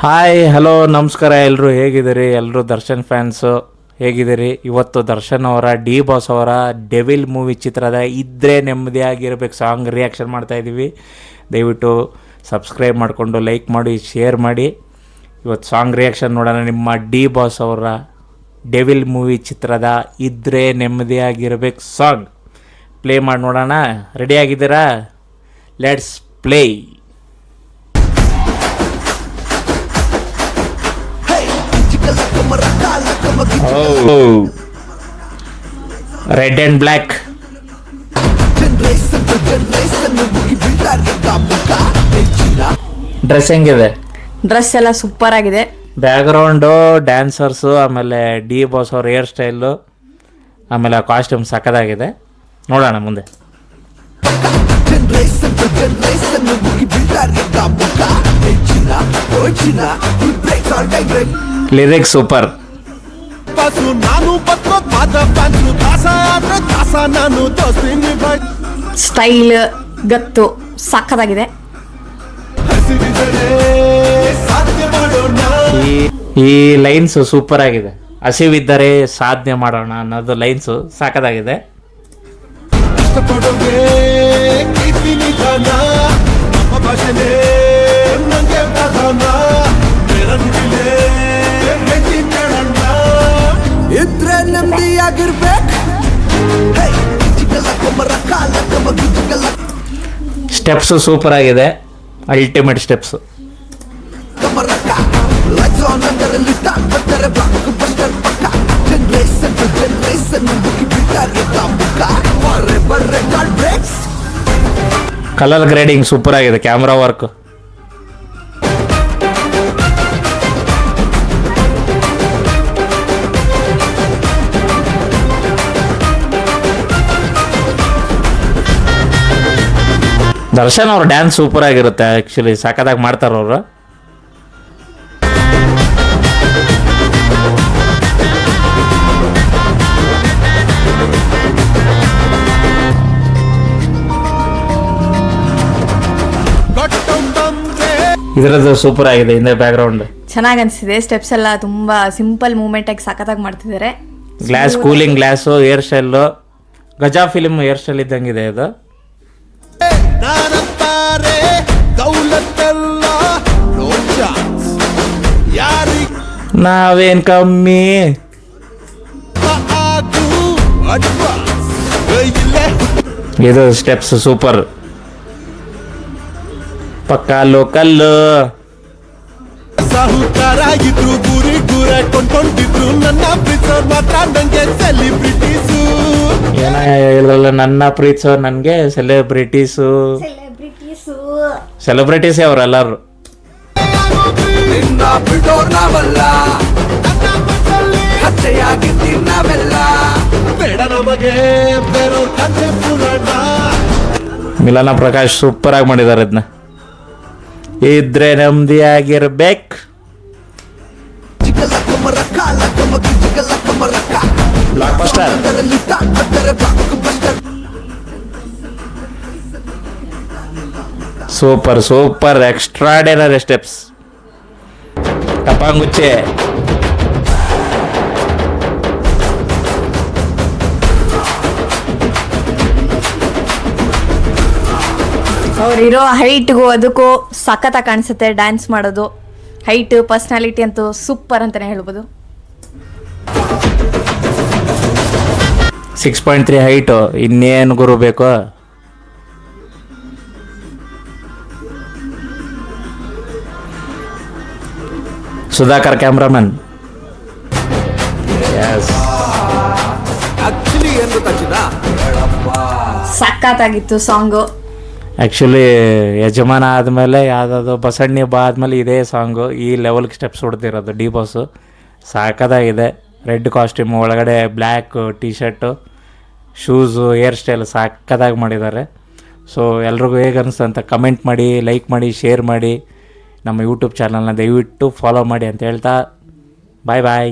Hi hello ನಮಸ್ಕಾರ. ಎಲ್ಲರೂ ಹೇಗಿದ್ದೀರಿ? ಎಲ್ಲರೂ ದರ್ಶನ್ ಫ್ಯಾನ್ಸು ಹೇಗಿದ್ದೀರಿ? ಇವತ್ತು ದರ್ಶನ್ ಅವರ ಡಿ ಬಾಸ್ ಅವರ ಡೆವಿಲ್ ಮೂವಿ ಚಿತ್ರದ ಇದ್ದರೆ ನೆಮ್ಮದಿಯಾಗಿರ್ಬೇಕು ಸಾಂಗ್ ರಿಯಾಕ್ಷನ್ ಮಾಡ್ತಾಯಿದ್ದೀವಿ. ದಯವಿಟ್ಟು ಸಬ್ಸ್ಕ್ರೈಬ್ ಮಾಡಿಕೊಂಡು ಲೈಕ್ ಮಾಡಿ ಶೇರ್ ಮಾಡಿ. ಇವತ್ತು ಸಾಂಗ್ ರಿಯಾಕ್ಷನ್ ನೋಡೋಣ. ನಿಮ್ಮ ಡಿ ಬಾಸ್ ಅವರ ಡೆವಿಲ್ ಮೂವಿ ಚಿತ್ರದ ಇದ್ದರೆ ನೆಮ್ಮದಿಯಾಗಿರ್ಬೇಕು ಸಾಂಗ್ ಪ್ಲೇ ಮಾಡಿ ನೋಡೋಣ. ರೆಡಿಯಾಗಿದ್ದೀರಾ? Let's play. Red and black. Dress ಹೆಂಗಿದೆ? ಡ್ರೆಸ್ ಎಲ್ಲ ಸೂಪರ್ ಆಗಿದೆ. ಬ್ಯಾಕ್ಗ್ರೌಂಡು, ಡ್ಯಾನ್ಸರ್ಸು, ಆಮೇಲೆ ಡಿ ಬಾಸ್ ಅವ್ರ ಹೇರ್ ಸ್ಟೈಲು, ಆಮೇಲೆ ಕಾಸ್ಟ್ಯೂಮ್ ಸಕ್ಕದಾಗಿದೆ. ನೋಡೋಣ ಮುಂದೆ. Lyrics super. ಸ್ಟೈಲ್ ಗತ್ತು ಸಕ್ಕದಾಗಿದೆ. ಈ ಲೈನ್ಸ್ ಸೂಪರ್ ಆಗಿದೆ. ಹಸಿವಿದ್ದರೆ ಸಾಧನೆ ಮಾಡೋಣ ಅನ್ನೋದು ಲೈನ್ಸು ಸಾಕದಾಗಿದೆ. ಇದ್ರೆ ನೆಮ್ಮದಿಯಾಗಿರ್ಬೇಕು. ಸ್ಟೆಪ್ಸು ಸೂಪರ್ ಆಗಿದೆ. Ultimate steps. Colour grading super ಆಗಿದೆ. ಕ್ಯಾಮ್ರಾ ವರ್ಕ್ ದರ್ಶನ್ ಅವ್ರ ಡ್ಯಾನ್ಸ್ ಸೂಪರ್ ಆಗಿರುತ್ತೆ. ಆ್ಯಕ್ಚುಲಿ ಸಖತ್ತಾಗಿ ಮಾಡ್ತಾರೆ ಅವರು. ಇದರದ್ದು ಸೂಪರ್ ಆಗಿದೆ. ಹಿಂದೆ ಬ್ಯಾಕ್ಗ್ರೌಂಡ್ ಚೆನ್ನಾಗಿ ಅನಿಸಿದೆ. ಸ್ಟೆಪ್ಸ್ ಎಲ್ಲ ತುಂಬಾ ಸಿಂಪಲ್ ಮೂವ್ಮೆಂಟ್ ಆಗಿ ಸಖತ್ತಾಗಿ ಮಾಡ್ತಿದ್ದಾರೆ. Glass, cooling glass, hair style Gaja film hair style ಇದ್ದಂಗಿದೆ ಇದು. ನಾವೇನ್ ಕಮ್ಮಿ. ಇದು ಸ್ಟೆಪ್ಸ್ ಸೂಪರ್. ಪಕ್ಕ ಲೋಕಲ್ಲು. ಸಾಹುಕಾರ ಇದ್ರು ಗುರಿ ಗುರ ಕೊಂಡ್ಕೊಂಡಿದ್ರು ನನ್ನ ಪ್ರೀತಿಸೋರ್ ಮಾತ್ರ ನಂಗೆ ಸೆಲೆಬ್ರಿಟೀಸು. ಏನ ನನ್ನ ಪ್ರೀತಿಸೋ ನನಗೆ ಸೆಲೆಬ್ರಿಟೀಸು. ಸೆಲೆಬ್ರಿಟೀಸೇ ಅವರೆಲ್ಲರೂ. ನಿನ್ನ ಬಿಡೋರ್ ನಾವಲ್ಲ, ಹಚ್ಚೆಯಾಗಿದ್ದೀವಿ ನಾವೆಲ್ಲ. ಬೇಡ ನಮಗೆ ಬೇರೋರ್ ಕಥೆ ಪುರಾಣ. ಮಿಲನ ಪ್ರಕಾಶ್ ಸೂಪರ್ ಆಗಿ ಮಾಡಿದ್ದಾರೆ ಇದನ್ನ. ಇದ್ರೆ ನೆಮ್ಮದಿಯಾಗಿರ್ಬೇಕು. Super super extraordinary steps. ಟಪಾಂಗುಚ್ಚೆ. ಅವ್ರಿರೋ ಹೈಟ್ಗೂ ಅದಕ್ಕೂ ಸಖತ್ತಾಗಿ ಕಾಣಿಸುತ್ತೆ. ಡ್ಯಾನ್ಸ್ ಮಾಡೋದು, ಹೈಟ್, ಪರ್ಸ್ನಾಲಿಟಿ ಅಂತೂ ಸೂಪರ್ ಅಂತಾನೆ ಹೇಳ್ಬೋದು. 6.3 ಹೈಟು. ಇನ್ನೇನು ಗುರು ಬೇಕು? ಸುಧಾಕರ್ ಕ್ಯಾಮ್ರಾಮನ್. ಸಖತ್ತಾಗಿತ್ತು ಸಾಂಗು. ಆ್ಯಕ್ಚುಲಿ ಯಜಮಾನ ಆದಮೇಲೆ ಯಾವುದಾದ್ರು ಬಸಣ್ಣಿ ಬಾ ಆದಮೇಲೆ ಇದೇ ಸಾಂಗು ಈ ಲೆವೆಲ್ಗೆ ಸ್ಟೆಪ್ಸ್ ಹೊಡ್ತಿರೋದು ಡಿ ಬಾಸು. ಸಾಕದಾಗಿದೆ. ರೆಡ್ ಕಾಸ್ಟ್ಯೂಮು, ಒಳಗಡೆ black T shirt, shoes, hair style ಸಾಕದಾಗಿ ಮಾಡಿದ್ದಾರೆ. ಸೊ ಎಲ್ರಿಗೂ ಹೇಗೆ ಅನಿಸ್ತು ಅಂತ ಕಮೆಂಟ್ ಮಾಡಿ, ಲೈಕ್ ಮಾಡಿ, ಶೇರ್ ಮಾಡಿ. ನಮ್ಮ ಯೂಟ್ಯೂಬ್ ಚಾನಲ್ನ ದಯವಿಟ್ಟು ಫಾಲೋ ಮಾಡಿ ಅಂತ ಹೇಳ್ತಾ ಬಾಯ್ ಬಾಯ್.